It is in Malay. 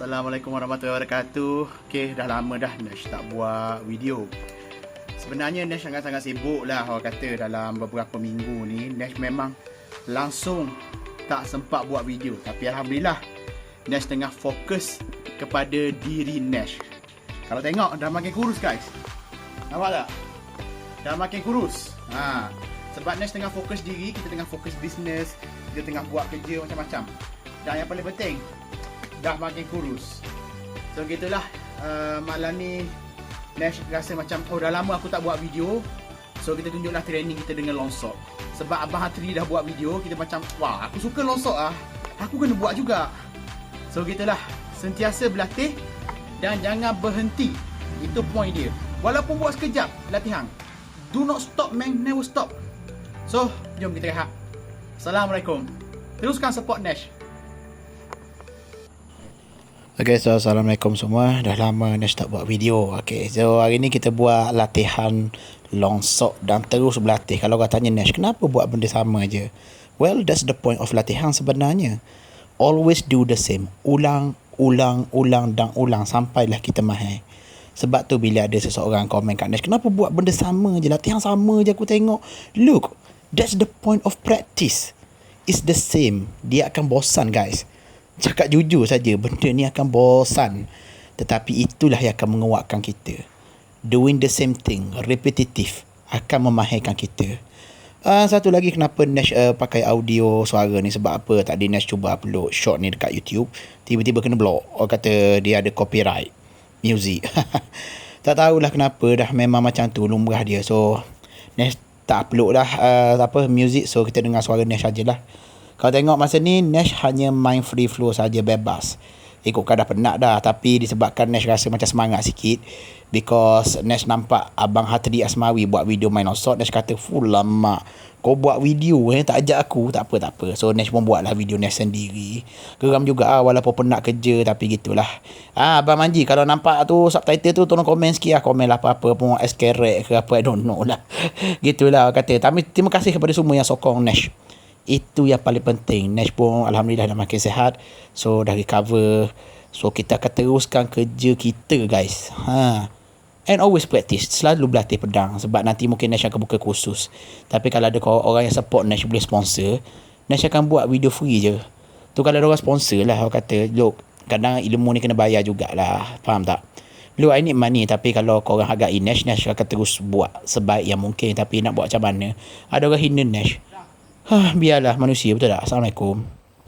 Assalamualaikum warahmatullahi wabarakatuh. Okey, dah lama dah Nash tak buat video. Sebenarnya Nash sangat-sangat sibuk lah orang kata dalam beberapa minggu ni. Nash memang langsung tak sempat buat video. Tapi Alhamdulillah Nash tengah fokus kepada diri Nash. Kalau tengok dah makin kurus guys. Nampak tak? Dah makin kurus. Sebab Nash tengah fokus diri, kita tengah fokus bisnes, kita tengah buat kerja macam-macam. Dan yang paling penting, dah makin kurus. So gitulah, malam ni Nash rasa macam dah lama aku tak buat video. So kita tunjuklah training kita dengan long shot. Sebab Abang Hatri dah buat video, kita macam wah, aku suka long shot aku kena buat juga. So gitulah, sentiasa berlatih dan jangan berhenti. Itu point dia. Walaupun buat sekejap latihan, do not stop man, never stop. So jom kita rehat. Assalamualaikum. Teruskan support Nash. Okay, so Assalamualaikum semua. Dah lama Nash tak buat video. Okay, so hari ni kita buat latihan long shot dan terus berlatih. Kalau kau tanya Nash, kenapa buat benda sama je? Well, that's the point of latihan sebenarnya. Always do the same. Ulang dan ulang sampailah kita mahir. Sebab tu bila ada seseorang komen kat Nash, kenapa buat benda sama je? Latihan sama je aku tengok. Look, that's the point of practice. It's the same. Dia akan bosan guys. Cakap jujur saja, benda ni akan bosan. Tetapi itulah yang akan menguatkan kita. Doing the same thing, repetitive, akan memahirkan kita. Satu lagi kenapa Nash pakai audio suara ni, sebab apa? Tadi Nash cuba upload short ni dekat YouTube, tiba-tiba kena block. Orang kata dia ada copyright music. Tak tahulah kenapa, dah memang macam tu lumrah dia. So Nash tak upload dah music. So kita dengar suara Nash sajalah. Kalau tengok masa ni, Nash hanya main free flow saja, bebas. Ikutkan dah penat dah. Tapi disebabkan Nash rasa macam semangat sikit, because Nash nampak Abang Hatri Asmawi buat video main long shot. Nash kata, full lama kau buat video tak ajak aku. Tak apa. So Nash pun buatlah video Nash sendiri. Geram juga walaupun penat kerja. Tapi gitulah. Abang Manji, kalau nampak tu subtitle tu, tolong komen sikit lah. Komen lah apa-apa pun, eskerek ke apa, I don't know lah. Gitulah kata. Tapi terima kasih kepada semua yang sokong Nash. Itu yang paling penting. Nash pun Alhamdulillah dah makin sihat. So dah recover. So kita akan teruskan kerja kita guys. And always practice. Selalu berlatih pedang. Sebab nanti mungkin Nash akan buka kursus. Tapi kalau ada orang yang support Nash, boleh sponsor, Nash akan buat video free je. Tu kalau ada orang sponsor lah. Orang kata, look, kadang ilmu ni kena bayar jugalah. Faham tak? Look, I need money. Tapi kalau korang hargai Nash, Nash akan terus buat sebaik yang mungkin. Tapi nak buat macam mana, ada orang hina Nash. Biarlah manusia, betul tak? Assalamualaikum.